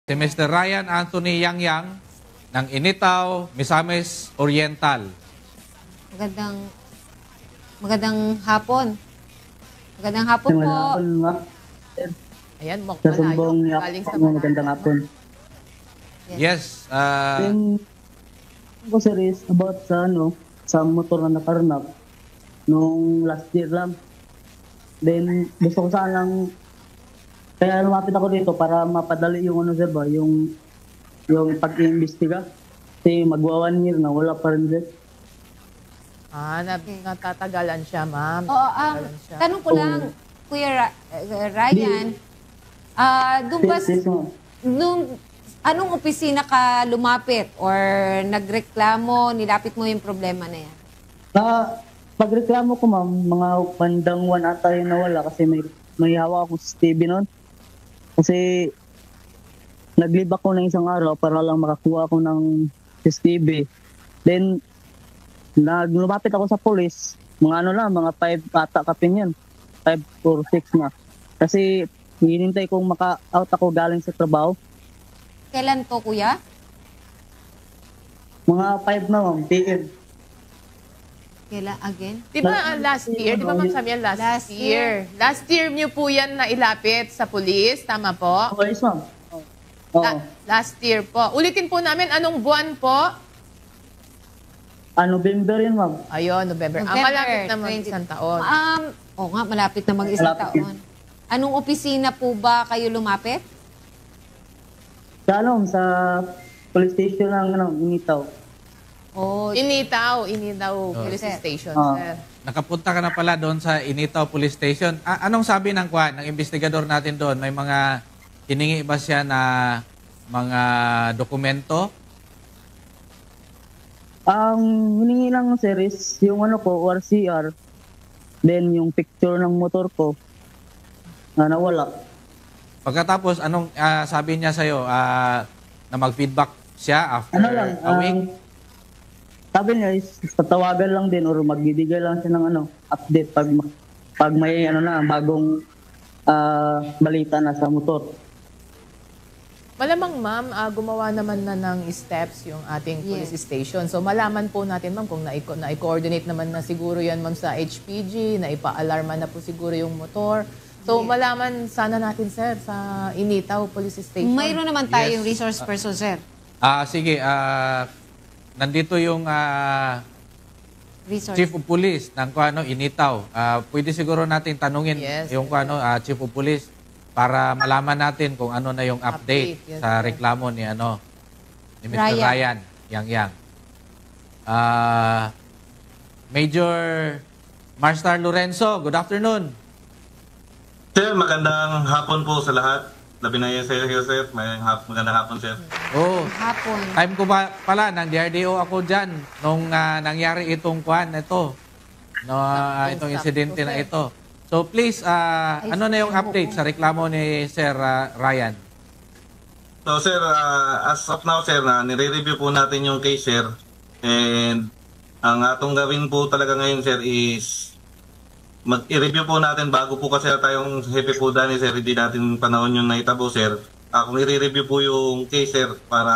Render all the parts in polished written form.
Si Mr. Ryan Anthony Yangyang ng Initaw, Misamis Oriental. Magandang hapon. Magandang hapon po. Ayan, Kasumbong galing sa magandang hapon. Yes. Then, ako series about sa motor na nakarnap nung last year lang. Then, gusto ko sanang kaya lumapit ako dito para mapadali yung sir ba, yung pag-iimbestiga. Kasi magwa 1 year na, wala pa rin sir. Natatagalan siya, ma'am. Oo, tanong ko lang, Kuya Ryan, anong opisina ka lumapit or nagreklamo, nilapit mo yung problema na yan? Pagreklamo ko ma'am, mga bandang 1 ata yung nawala kasi may hawak akong TV noon. Kasi nag-leave ako ng isang araw para lang makakuha ako ng STB. Then, lumapit ako sa police. Mga 5 ata kapin yan. 5 or 6 na. Kasi hinintay kong maka-out ako galing sa trabaho. Kailan to, Kuya? Mga 5 na ma'am, PM. Kailan again? Di ba last year? Di ba ma'am sabi yan last year? Last year niyo po yan na ilapit sa police, tama po? Okay, ma'am. Oo. Last year po. Ulitin po namin, anong buwan po? November yun ma'am. Ayun, November. Malapit na mag-isang taon. Oo nga, malapit na mag-isang taon. Anong opisina po ba kayo lumapit? Sa police station ng Initaw. Oh, Initaw police sir. station, sir. Nakapunta ka na pala doon sa Initaw Police Station. Anong sabi ng investigador natin doon? May mga hiningi ba siya na mga dokumento? Hiningi lang sir is yung ORCR, then yung picture ng motor ko na nawala. Pagkatapos, anong sabi niya sa'yo na mag-feedback siya after a week? Sabi niya is tatawagan lang din or magbibigay lang siya ng update pag may bagong balita na sa motor. Malamang ma'am, gumawa naman na ng steps yung ating police station. So malaman po natin ma'am kung na-coordinate naman na siguro yan ma'am sa HPG, na ipa-alarma na po siguro yung motor. So malaman sana natin sir sa Initaw Police Station. Mayroon naman tayong resource person, sir. Sige, nandito yung Chief of Police ng Initaw. Pwede siguro natin tanungin yung Chief of Police para malaman natin kung ano na yung update sa reklamo ni Mr. Ryan Yangyang. Major Marstar Lorenzo, good afternoon. Sir, magandang hapon po sa lahat. Labi na yan, Sir Joseph. Magandang hapon, Sir. Hapon. Time ko pala, ng DRDO ako dyan nung nangyari itong itong insidente na ito. So please, ano na yung update sa reklamo ni Sir Ryan? So, Sir, as of now, Sir, nire-review po natin yung case, Sir. And ang atong gawin po talaga ngayon, Sir, is i-review po natin bago po kasi tayong hepe po dani, Sir. Hindi natin panahon yung naitabo, Sir. Kung i-review po yung case, Sir, para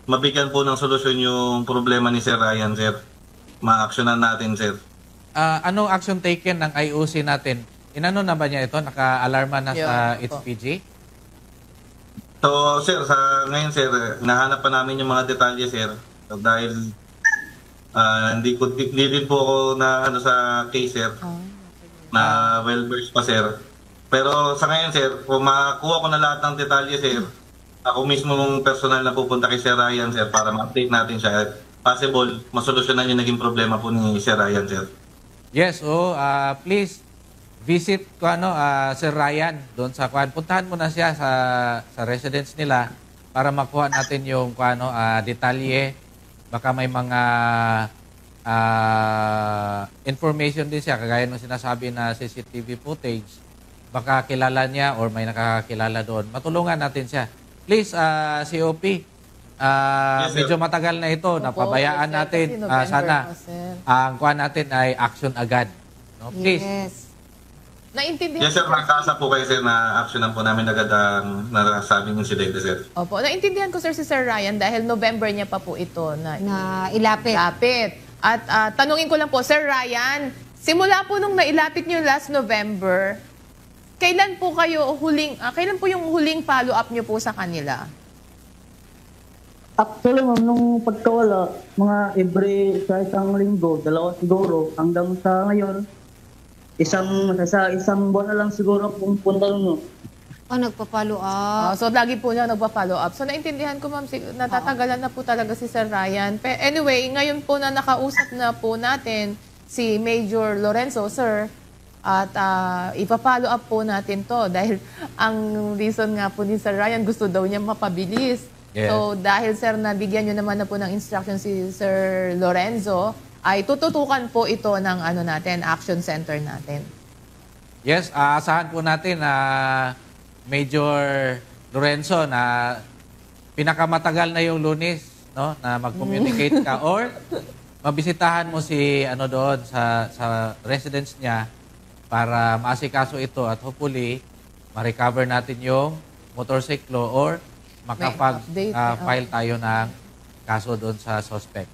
mabigyan po ng solusyon yung problema ni Sir Ryan, Sir. Ma-actionan natin, Sir. Anong action taken ng IOC natin? Inano na ba niya ito? Naka-alarma na sa HPG? So, Sir, ngayon, Sir, nahanap pa namin yung mga detalye, Sir. So, dahil hindi din po ako na sa case, Sir. Na well-versed pa, Sir. Pero sa ngayon, Sir, kung makakuha ko na lahat ng detalye, Sir, ako mismo mong personal na pupunta kay Sir Ryan, Sir, para ma-update natin siya. Possible, masolusyonan yung naging problema po ni Sir Ryan, Sir. Yes, please visit Sir Ryan doon sa puntahan mo na siya sa residence nila para makuha natin yung detalye. Baka may mga information din siya, kagaya ng sinasabi na CCTV footage, baka kilala niya or may nakakilala doon. Matulungan natin siya. Please, COP, medyo matagal na ito, napabayaan natin. Sana ang kuha natin ay action agad. No? Please. Yes. Naintindihan Yes, sir. Nakakaasa po kayo, sir, na actionan po namin agad ang nasabing insidente, sir. Opo, naintindihan ko sir si Sir Ryan dahil November niya pa po ito na ilapit. ilapit. At tanungin ko lang po, Sir Ryan, simula po nung nailapit niyo last November, kailan po yung huling follow-up niyo po sa kanila? Actually, ma'am, nung pagkawala, mga every sa isang linggo, dalawa siguro, hanggang sa ngayon, isang buwan na lang siguro kung punta nun. Nagpa-follow up. So, lagi po niya nagpa-follow up. So, naintindihan ko, ma'am, natatagalan na po talaga si Sir Ryan. Anyway, ngayon po na nakausap na po natin si Major Lorenzo, sir, at ipa-follow up po natin to dahil ang reason nga po ni Sir Ryan, gusto daw niya mapabilis. Yes. So, dahil, sir, nabigyan niyo naman na po ng instruction si Sir Lorenzo, ay tututukan po ito ng action center natin. Yes, aasahan po natin na Major Lorenzo na pinakamatagal na yung Lunes, no, na mag-communicate ka or mabisitahan mo si doon sa residence niya para maasikaso ito at hopefully ma-recover natin yung motorsiklo or update, makapag-file tayo ng kaso doon sa suspect.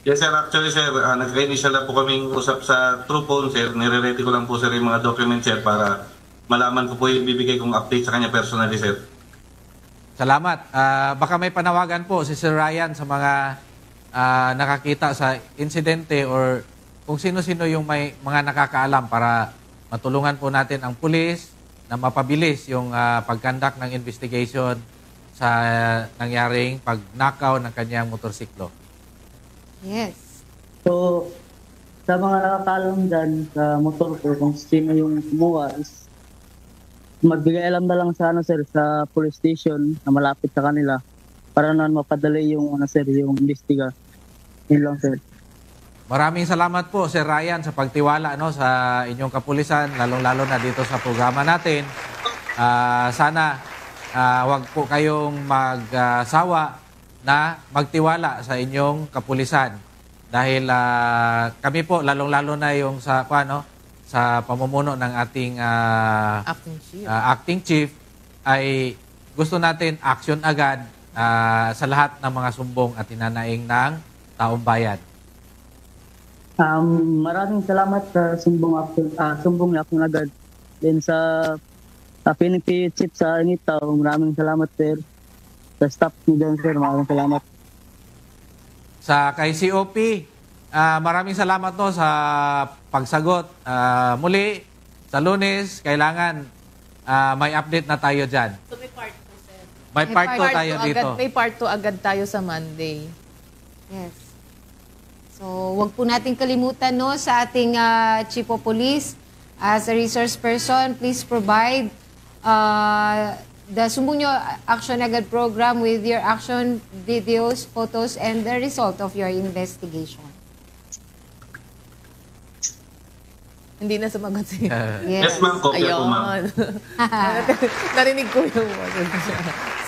Yes, sir. Actually, sir, nag-initial na po kaming usap sa True Phone, sir. Nire-ready ko lang po, sir, yung mga documents, sir, para malaman ko po yung bibigay kong update sa kanya personally, sir. Salamat. Baka may panawagan po si Sir Ryan sa mga nakakita sa insidente or kung sino-sino yung may mga nakakaalam para matulungan po natin ang pulis na mapabilis yung pag-conduct ng investigation sa nangyaring pag-knockout ng kanyang motorsiklo. Yes. So, sa mga nakakaalam dyan sa motor ko, kung sino yung kumuha, is magbigay alam na lang sa sir, sa police station na malapit sa kanila para naman mapadali yung sir, yung investiga. Yun lang, sir. Maraming salamat po, Sir Ryan, sa pagtiwala sa inyong kapulisan, lalong-lalo na dito sa programa natin. Sana wag po kayong magsawa na magtiwala sa inyong kapulisan. Dahil kami po, lalong-lalo na yung sa pamumuno ng ating acting chief, ay gusto natin action agad sa lahat ng mga sumbong at tinanaing ng taong bayan. Maraming salamat sa sumbong action agad. Then sa PNP chief sa Anita, maraming salamat, sir. Sa staff niyo dyan, sir, maraming salamat. Sa kay COP, maraming salamat sa pagsagot. Muli, sa Lunes, kailangan may update na tayo dyan. So, may part 2, sir. May part 2 tayo dito. May part 2 agad tayo sa Monday. Yes. So, wag po natin kalimutan sa ating Chief of Police. As a resource person, please provide the Sumbong Nyo Action Agad program with your action videos, photos, and the result of your investigation. Hindi na sumagot siya. Yes, ma'am. Kopya po, ma'am. Ayun. Narinig ko yung